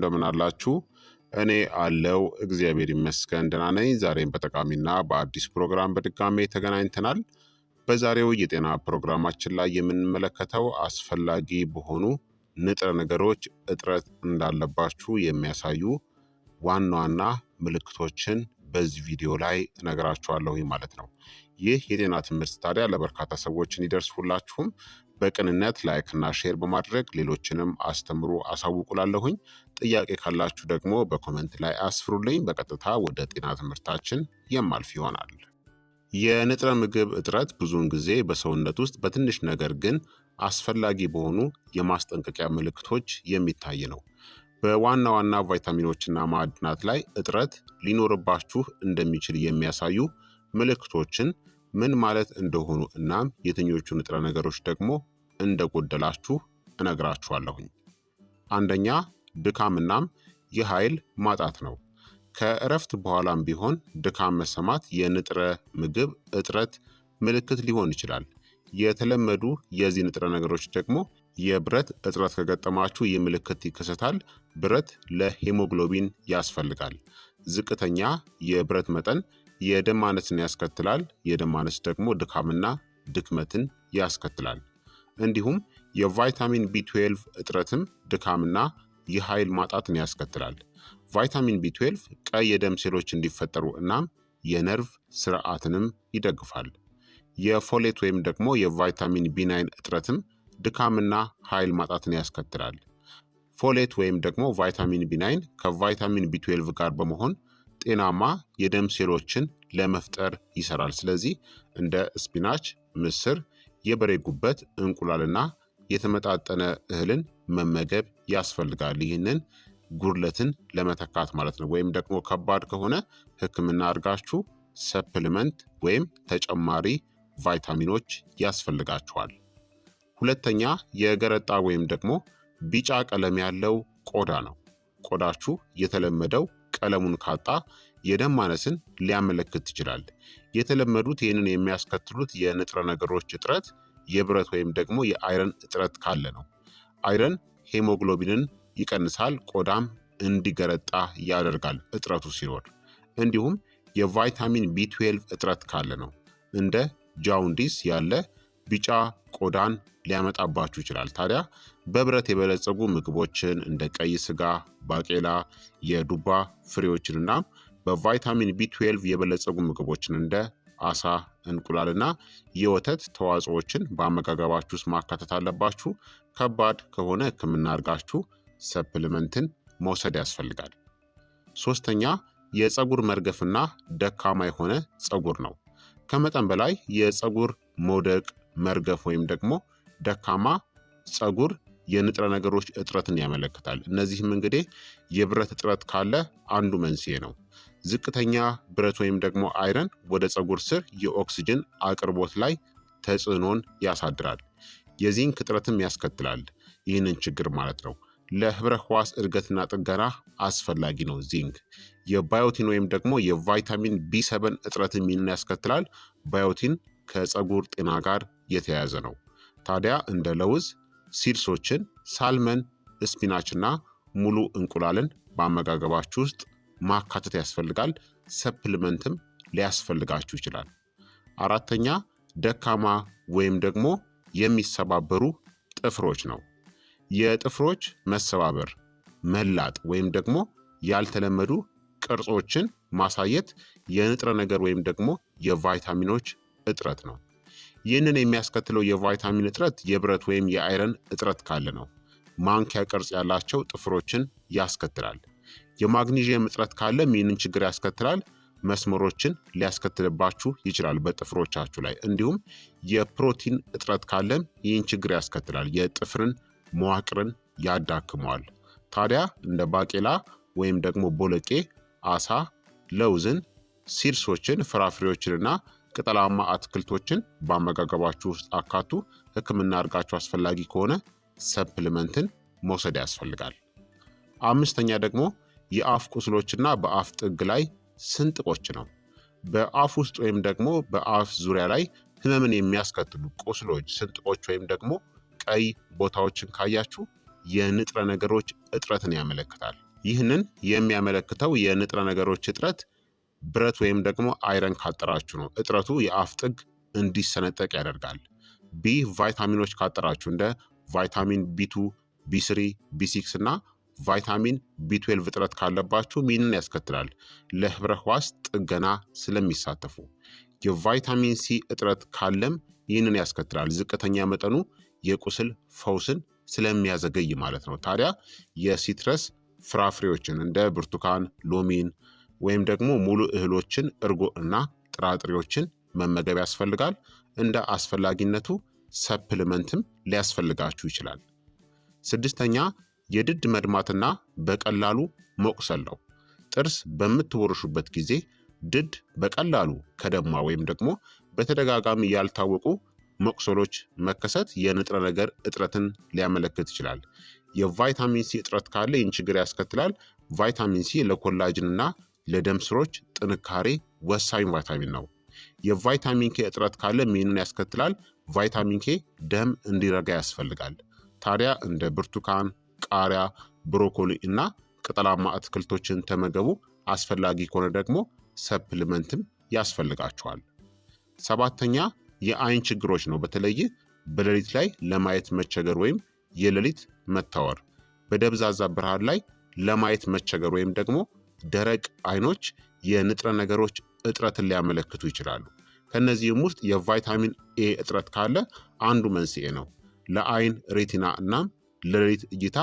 እንደምን አላችሁ? እኔ አለው እግዚአብሔር ይመስገን ደህና ነኝ። ዛሬም በጠቃሚና በአዲስ ፕሮግራም በድጋሜ ተገናኝተናል። በዛሬው የጤና ፕሮግራማችን ላይ የምንመለከተው አስፈላጊ በሆኑ ንጥረ ነገሮች እጥረት እንዳለባችሁ የሚያሳዩ ዋና ዋና ምልክቶችን በዚህ ቪዲዮ ላይ እነግራችኋለሁ ማለት ነው። ይህ የጤና ትምህርት ታዲያ ለበርካታ ሰዎች እንዲደርስ ሁላችሁም በቅንነት ላይክና ሼር በማድረግ ሌሎችንም አስተምሩ አሳውቁላለሁኝ። ጥያቄ ካላችሁ ደግሞ በኮመንት ላይ አስፍሩልኝ። በቀጥታ ወደ ጤና ትምህርታችን የማልፍ ይሆናል። የንጥረ ምግብ እጥረት ብዙውን ጊዜ በሰውነት ውስጥ በትንሽ ነገር ግን አስፈላጊ በሆኑ የማስጠንቀቂያ ምልክቶች የሚታይ ነው። በዋና ዋና ቫይታሚኖችና ማዕድናት ላይ እጥረት ሊኖርባችሁ እንደሚችል የሚያሳዩ ምልክቶችን ምን ማለት እንደሆኑ እናም የትኞቹ ንጥረ ነገሮች ደግሞ እንደጎደላችሁ እነግራችኋለሁኝ። አንደኛ ድካምናም የኃይል ማጣት ነው። ከእረፍት በኋላም ቢሆን ድካም መሰማት የንጥረ ምግብ እጥረት ምልክት ሊሆን ይችላል። የተለመዱ የዚህ ንጥረ ነገሮች ደግሞ የብረት እጥረት ከገጠማችሁ ይህ ምልክት ይከሰታል። ብረት ለሄሞግሎቢን ያስፈልጋል። ዝቅተኛ የብረት መጠን የደም ማነስን ያስከትላል። የደም ማነስ ደግሞ ድካምና ድክመትን ያስከትላል። እንዲሁም የቫይታሚን ቢ12 እጥረትም ድካምና የኃይል ማጣትን ያስከትላል። ቫይታሚን ቢ12 ቀይ የደም ሴሎች እንዲፈጠሩ እናም የነርቭ ስርዓትንም ይደግፋል። የፎሌት ወይም ደግሞ የቫይታሚን ቢ9 እጥረትም ድካምና ኃይል ማጣትን ያስከትላል። ፎሌት ወይም ደግሞ ቫይታሚን ቢ9 ከቫይታሚን ቢ12 ጋር በመሆን ጤናማ የደም ሴሎችን ለመፍጠር ይሰራል። ስለዚህ እንደ ስፒናች፣ ምስር፣ የበሬ ጉበት፣ እንቁላልና የተመጣጠነ እህልን መመገብ ያስፈልጋል። ይህንን ጉድለትን ለመተካት ማለት ነው። ወይም ደግሞ ከባድ ከሆነ ሕክምና አድርጋችሁ ሰፕሊመንት ወይም ተጨማሪ ቫይታሚኖች ያስፈልጋችኋል። ሁለተኛ የገረጣ ወይም ደግሞ ቢጫ ቀለም ያለው ቆዳ ነው። ቆዳችሁ የተለመደው ቀለሙን ካጣ የደም ማነስን ሊያመለክት ይችላል። የተለመዱት ይህንን የሚያስከትሉት የንጥረ ነገሮች እጥረት የብረት ወይም ደግሞ የአይረን እጥረት ካለ ነው። አይረን ሄሞግሎቢንን ይቀንሳል፣ ቆዳም እንዲገረጣ ያደርጋል እጥረቱ ሲኖር። እንዲሁም የቫይታሚን ቢ12 እጥረት ካለ ነው። እንደ ጃውንዲስ ያለ ቢጫ ቆዳን ሊያመጣባችሁ ይችላል። ታዲያ በብረት የበለጸጉ ምግቦችን እንደ ቀይ ስጋ፣ ባቄላ፣ የዱባ ፍሬዎችንና በቫይታሚን ቢ12 የበለጸጉ ምግቦችን እንደ አሳ፣ እንቁላልና የወተት ተዋጽኦችን በአመጋገባችሁ ውስጥ ማካተት አለባችሁ። ከባድ ከሆነ ሕክምና አድርጋችሁ ሰፕሊመንትን መውሰድ ያስፈልጋል። ሶስተኛ የፀጉር መርገፍና ደካማ የሆነ ፀጉር ነው። ከመጠን በላይ የፀጉር መውደቅ፣ መርገፍ ወይም ደግሞ ደካማ ፀጉር የንጥረ ነገሮች እጥረትን ያመለክታል። እነዚህም እንግዲህ የብረት እጥረት ካለ አንዱ መንስኤ ነው። ዝቅተኛ ብረት ወይም ደግሞ አይረን ወደ ፀጉር ስር የኦክስጅን አቅርቦት ላይ ተጽዕኖን ያሳድራል። የዚንክ እጥረትም ያስከትላል ይህንን ችግር ማለት ነው። ለህብረ ህዋስ እድገትና ጥገና አስፈላጊ ነው ዚንክ። የባዮቲን ወይም ደግሞ የቫይታሚን ቢ7 እጥረትም ይህንን ያስከትላል። ባዮቲን ከፀጉር ጤና ጋር የተያያዘ ነው። ታዲያ እንደ ለውዝ፣ ሲድሶችን፣ ሳልመን፣ ስፒናችና ሙሉ እንቁላልን በአመጋገባችሁ ውስጥ ማካተት ያስፈልጋል። ሰፕሊመንትም ሊያስፈልጋችሁ ይችላል። አራተኛ ደካማ ወይም ደግሞ የሚሰባበሩ ጥፍሮች ነው። የጥፍሮች መሰባበር፣ መላጥ ወይም ደግሞ ያልተለመዱ ቅርጾችን ማሳየት የንጥረ ነገር ወይም ደግሞ የቫይታሚኖች እጥረት ነው። ይህንን የሚያስከትለው የቫይታሚን እጥረት የብረት ወይም የአይረን እጥረት ካለ ነው። ማንኪያ ቅርጽ ያላቸው ጥፍሮችን ያስከትላል። የማግኒዥየም እጥረት ካለም ይህንን ችግር ያስከትላል። መስመሮችን ሊያስከትልባችሁ ይችላል በጥፍሮቻችሁ ላይ። እንዲሁም የፕሮቲን እጥረት ካለም ይህን ችግር ያስከትላል። የጥፍርን መዋቅርን ያዳክመዋል። ታዲያ እንደ ባቄላ ወይም ደግሞ ቦለቄ፣ አሳ፣ ለውዝን፣ ሲድሶችን፣ ፍራፍሬዎችንና ቅጠላማ አትክልቶችን በአመጋገባችሁ ውስጥ አካቱ። ሕክምና አድርጋችሁ አስፈላጊ ከሆነ ሰፕሊመንትን መውሰድ ያስፈልጋል። አምስተኛ ደግሞ የአፍ ቁስሎችና በአፍ ጥግ ላይ ስንጥቆች ነው። በአፍ ውስጥ ወይም ደግሞ በአፍ ዙሪያ ላይ ህመምን የሚያስከትሉ ቁስሎች፣ ስንጥቆች ወይም ደግሞ ቀይ ቦታዎችን ካያችሁ የንጥረ ነገሮች እጥረትን ያመለክታል። ይህንን የሚያመለክተው የንጥረ ነገሮች እጥረት ብረት ወይም ደግሞ አይረን ካጠራችሁ ነው። እጥረቱ የአፍ ጥግ እንዲሰነጠቅ ያደርጋል። ቢ ቫይታሚኖች ካጠራችሁ እንደ ቫይታሚን ቢ2፣ ቢ3፣ ቢ6 እና ቫይታሚን ቢ12 እጥረት ካለባችሁ ይህንን ያስከትላል። ለህብረ ህዋስ ጥገና ስለሚሳተፉ። የቫይታሚን ሲ እጥረት ካለም ይህንን ያስከትላል። ዝቅተኛ መጠኑ የቁስል ፈውስን ስለሚያዘገይ ማለት ነው። ታዲያ የሲትረስ ፍራፍሬዎችን እንደ ብርቱካን፣ ሎሚን ወይም ደግሞ ሙሉ እህሎችን፣ እርጎ እና ጥራጥሬዎችን መመገብ ያስፈልጋል። እንደ አስፈላጊነቱ ሰፕልመንትም ሊያስፈልጋችሁ ይችላል። ስድስተኛ የድድ መድማትና በቀላሉ መቁሰል ነው። ጥርስ በምትቦርሹበት ጊዜ ድድ በቀላሉ ከደማ ወይም ደግሞ በተደጋጋሚ ያልታወቁ መቁሰሎች መከሰት የንጥረ ነገር እጥረትን ሊያመለክት ይችላል። የቫይታሚን ሲ እጥረት ካለ ይህን ችግር ያስከትላል። ቫይታሚን ሲ ለኮላጅንና ለደም ስሮች ጥንካሬ ወሳኝ ቫይታሚን ነው። የቫይታሚን ኬ እጥረት ካለ ይህንን ያስከትላል። ቫይታሚን ኬ ደም እንዲረጋ ያስፈልጋል። ታዲያ እንደ ብርቱካን፣ ቃሪያ፣ ብሮኮሊ እና ቅጠላማ አትክልቶችን ተመገቡ። አስፈላጊ ከሆነ ደግሞ ሰፕልመንትም ያስፈልጋቸዋል። ሰባተኛ የአይን ችግሮች ነው። በተለይ በሌሊት ላይ ለማየት መቸገር ወይም የሌሊት መታወር፣ በደብዛዛ ብርሃን ላይ ለማየት መቸገር ወይም ደግሞ ደረቅ አይኖች የንጥረ ነገሮች እጥረትን ሊያመለክቱ ይችላሉ። ከነዚህም ውስጥ የቫይታሚን ኤ እጥረት ካለ አንዱ መንስኤ ነው። ለአይን ሬቲና እናም ለሌሊት እይታ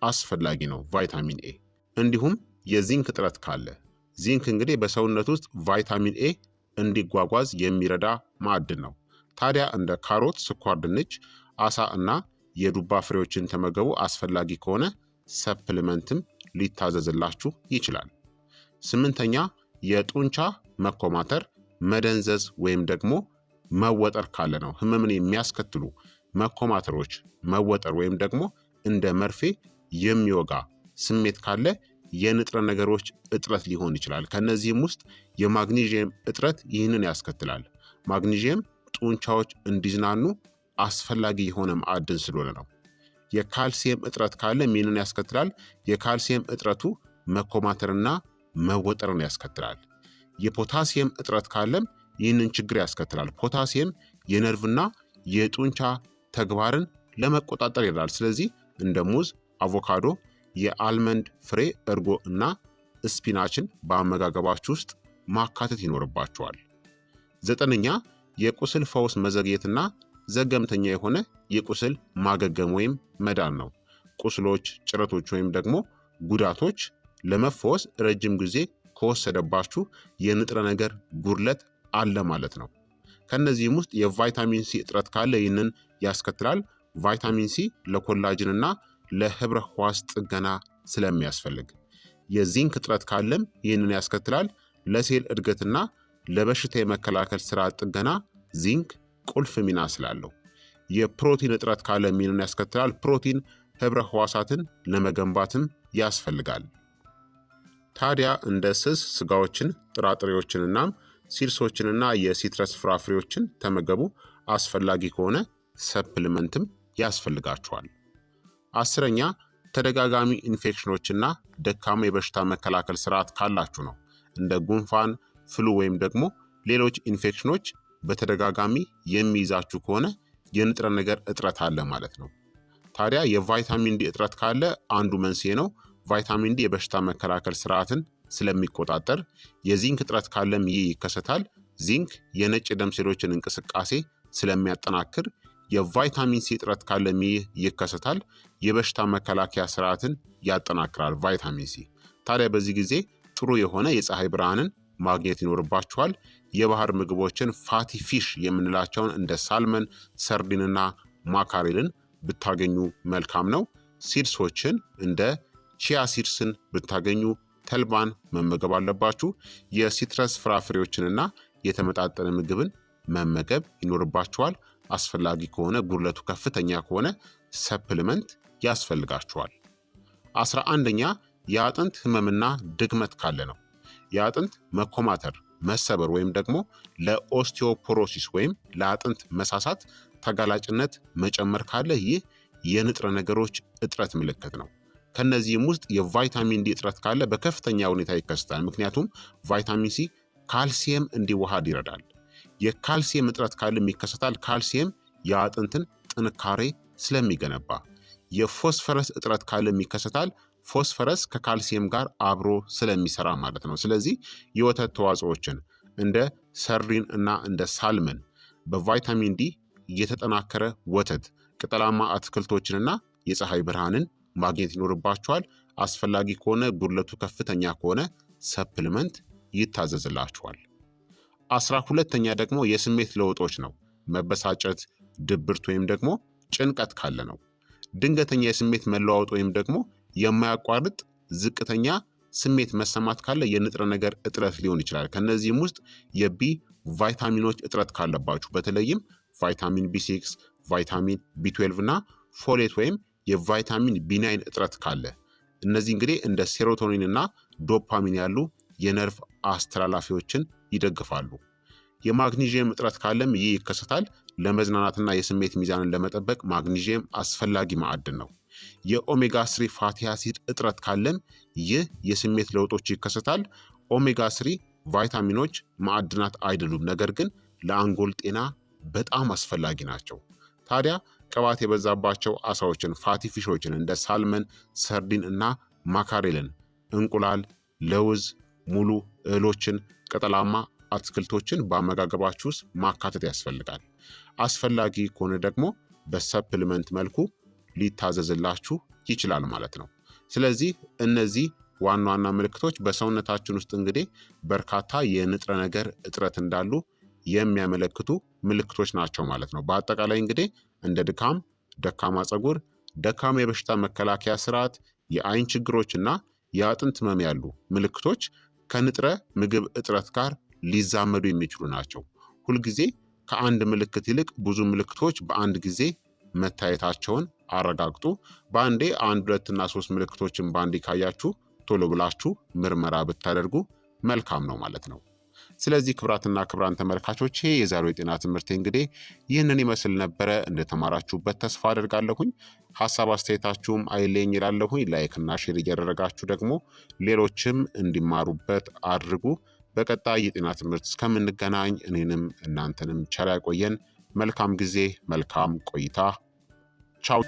አስፈላጊ ነው ቫይታሚን ኤ። እንዲሁም የዚንክ እጥረት ካለ፣ ዚንክ እንግዲህ በሰውነት ውስጥ ቫይታሚን ኤ እንዲጓጓዝ የሚረዳ ማዕድን ነው። ታዲያ እንደ ካሮት፣ ስኳር ድንች፣ አሳ እና የዱባ ፍሬዎችን ተመገቡ። አስፈላጊ ከሆነ ሰፕልመንትም ሊታዘዝላችሁ ይችላል። ስምንተኛ የጡንቻ መኮማተር፣ መደንዘዝ ወይም ደግሞ መወጠር ካለ ነው። ህመምን የሚያስከትሉ መኮማተሮች፣ መወጠር ወይም ደግሞ እንደ መርፌ የሚወጋ ስሜት ካለ የንጥረ ነገሮች እጥረት ሊሆን ይችላል። ከነዚህም ውስጥ የማግኒዥየም እጥረት ይህንን ያስከትላል። ማግኒዥየም ጡንቻዎች እንዲዝናኑ አስፈላጊ የሆነ ማዕድን ስለሆነ ነው። የካልሲየም እጥረት ካለ ይህንን ያስከትላል። የካልሲየም እጥረቱ መኮማተርና መወጠርን ያስከትላል። የፖታሲየም እጥረት ካለም ይህንን ችግር ያስከትላል። ፖታሲየም የነርቭና የጡንቻ ተግባርን ለመቆጣጠር ይረዳል። ስለዚህ እንደ ሙዝ፣ አቮካዶ፣ የአልመንድ ፍሬ፣ እርጎ እና ስፒናችን በአመጋገባችሁ ውስጥ ማካተት ይኖርባቸዋል። ዘጠነኛ የቁስል ፈውስ መዘግየትና ዘገምተኛ የሆነ የቁስል ማገገም ወይም መዳን ነው። ቁስሎች፣ ጭረቶች ወይም ደግሞ ጉዳቶች ለመፈወስ ረጅም ጊዜ ከወሰደባችሁ የንጥረ ነገር ጉድለት አለ ማለት ነው። ከነዚህም ውስጥ የቫይታሚን ሲ እጥረት ካለ ይህንን ያስከትላል። ቫይታሚን ሲ ለኮላጅንና ለህብረ ህዋስ ጥገና ስለሚያስፈልግ። የዚንክ እጥረት ካለም ይህንን ያስከትላል። ለሴል እድገትና ለበሽታ የመከላከል ስርዓት ጥገና ዚንክ ቁልፍ ሚና ስላለው። የፕሮቲን እጥረት ካለም ይህንን ያስከትላል። ፕሮቲን ህብረ ህዋሳትን ለመገንባትም ያስፈልጋል። ታዲያ እንደ ስስ ስጋዎችን፣ ጥራጥሬዎችንና ሲርሶችንና የሲትረስ ፍራፍሬዎችን ተመገቡ። አስፈላጊ ከሆነ ሰፕልመንትም ያስፈልጋቸዋል። አስረኛ ተደጋጋሚ ኢንፌክሽኖችና ደካማ የበሽታ መከላከል ስርዓት ካላችሁ ነው። እንደ ጉንፋን፣ ፍሉ ወይም ደግሞ ሌሎች ኢንፌክሽኖች በተደጋጋሚ የሚይዛችሁ ከሆነ የንጥረ ነገር እጥረት አለ ማለት ነው። ታዲያ የቫይታሚን ዲ እጥረት ካለ አንዱ መንስኤ ነው። ቫይታሚን ዲ የበሽታ መከላከል ስርዓትን ስለሚቆጣጠር፣ የዚንክ እጥረት ካለም ይህ ይከሰታል። ዚንክ የነጭ ደም ሴሎችን እንቅስቃሴ ስለሚያጠናክር፣ የቫይታሚን ሲ እጥረት ካለም ይህ ይከሰታል። የበሽታ መከላከያ ስርዓትን ያጠናክራል ቫይታሚን ሲ። ታዲያ በዚህ ጊዜ ጥሩ የሆነ የፀሐይ ብርሃንን ማግኘት ይኖርባችኋል። የባህር ምግቦችን ፋቲ ፊሽ የምንላቸውን እንደ ሳልመን፣ ሰርዲንና ማካሬልን ብታገኙ መልካም ነው። ሲድሶችን እንደ ቺያ ሲድስን ብታገኙ ተልባን መመገብ አለባችሁ። የሲትረስ ፍራፍሬዎችንና የተመጣጠነ ምግብን መመገብ ይኖርባችኋል። አስፈላጊ ከሆነ ጉድለቱ ከፍተኛ ከሆነ ሰፕልመንት ያስፈልጋችኋል። 11ኛ የአጥንት ህመምና ድግመት ካለ ነው። የአጥንት መኮማተር፣ መሰበር ወይም ደግሞ ለኦስቲዮፖሮሲስ ወይም ለአጥንት መሳሳት ተጋላጭነት መጨመር ካለ ይህ የንጥረ ነገሮች እጥረት ምልክት ነው። ከነዚህም ውስጥ የቫይታሚን ዲ እጥረት ካለ በከፍተኛ ሁኔታ ይከሰታል። ምክንያቱም ቫይታሚን ሲ ካልሲየም እንዲዋሃድ ይረዳል። የካልሲየም እጥረት ካለም ይከሰታል። ካልሲየም የአጥንትን ጥንካሬ ስለሚገነባ። የፎስፈረስ እጥረት ካለም ይከሰታል። ፎስፈረስ ከካልሲየም ጋር አብሮ ስለሚሰራ ማለት ነው። ስለዚህ የወተት ተዋጽኦችን እንደ ሰርዲን እና እንደ ሳልመን በቫይታሚን ዲ የተጠናከረ ወተት፣ ቅጠላማ አትክልቶችንና የፀሐይ ብርሃንን ማግኘት ይኖርባቸዋል። አስፈላጊ ከሆነ ጉድለቱ ከፍተኛ ከሆነ ሰፕልመንት ይታዘዝላችኋል። 12ኛ ደግሞ የስሜት ለውጦች ነው። መበሳጨት፣ ድብርት ወይም ደግሞ ጭንቀት ካለ ነው። ድንገተኛ የስሜት መለዋወጥ ወይም ደግሞ የማያቋርጥ ዝቅተኛ ስሜት መሰማት ካለ የንጥረ ነገር እጥረት ሊሆን ይችላል። ከነዚህም ውስጥ የቢ ቫይታሚኖች እጥረት ካለባችሁ በተለይም ቫይታሚን ቢ6፣ ቫይታሚን ቢ12 እና ፎሌት ወይም የቫይታሚን ቢ9 እጥረት ካለ እነዚህ እንግዲህ እንደ ሴሮቶኒን እና ዶፓሚን ያሉ የነርቭ አስተላላፊዎችን ይደግፋሉ። የማግኒዥየም እጥረት ካለም ይህ ይከሰታል። ለመዝናናትና የስሜት ሚዛንን ለመጠበቅ ማግኒዥየም አስፈላጊ ማዕድን ነው። የኦሜጋ 3 ፋቲ አሲድ እጥረት ካለም ይህ የስሜት ለውጦች ይከሰታል። ኦሜጋ 3 ቫይታሚኖች ማዕድናት አይደሉም፣ ነገር ግን ለአንጎል ጤና በጣም አስፈላጊ ናቸው። ታዲያ ቅባት የበዛባቸው አሳዎችን ፋቲ ፊሾችን እንደ ሳልመን፣ ሰርዲን እና ማካሬልን፣ እንቁላል፣ ለውዝ፣ ሙሉ እህሎችን፣ ቅጠላማ አትክልቶችን በአመጋገባችሁ ውስጥ ማካተት ያስፈልጋል። አስፈላጊ ከሆነ ደግሞ በሰፕልመንት መልኩ ሊታዘዝላችሁ ይችላል ማለት ነው። ስለዚህ እነዚህ ዋና ዋና ምልክቶች በሰውነታችን ውስጥ እንግዲህ በርካታ የንጥረ ነገር እጥረት እንዳሉ የሚያመለክቱ ምልክቶች ናቸው ማለት ነው። በአጠቃላይ እንግዲህ እንደ ድካም፣ ደካማ ፀጉር፣ ደካማ የበሽታ መከላከያ ስርዓት፣ የአይን ችግሮች እና የአጥንት ህመም ያሉ ምልክቶች ከንጥረ ምግብ እጥረት ጋር ሊዛመዱ የሚችሉ ናቸው። ሁልጊዜ ከአንድ ምልክት ይልቅ ብዙ ምልክቶች በአንድ ጊዜ መታየታቸውን አረጋግጡ። በአንዴ 1፣ 2 እና 3 ምልክቶችን በአንዴ ካያችሁ ቶሎ ብላችሁ ምርመራ ብታደርጉ መልካም ነው ማለት ነው። ስለዚህ ክቡራትና ክቡራን ተመልካቾቼ የዛሬው የጤና ትምህርት እንግዲህ ይህንን ይመስል ነበረ። እንደተማራችሁበት ተስፋ አደርጋለሁኝ። ሀሳብ አስተያየታችሁም አይለኝ ይላለሁኝ። ላይክና ሼር እያደረጋችሁ ደግሞ ሌሎችም እንዲማሩበት አድርጉ። በቀጣይ የጤና ትምህርት እስከምንገናኝ እኔንም እናንተንም ቸር ያቆየን። መልካም ጊዜ፣ መልካም ቆይታ። ቻው።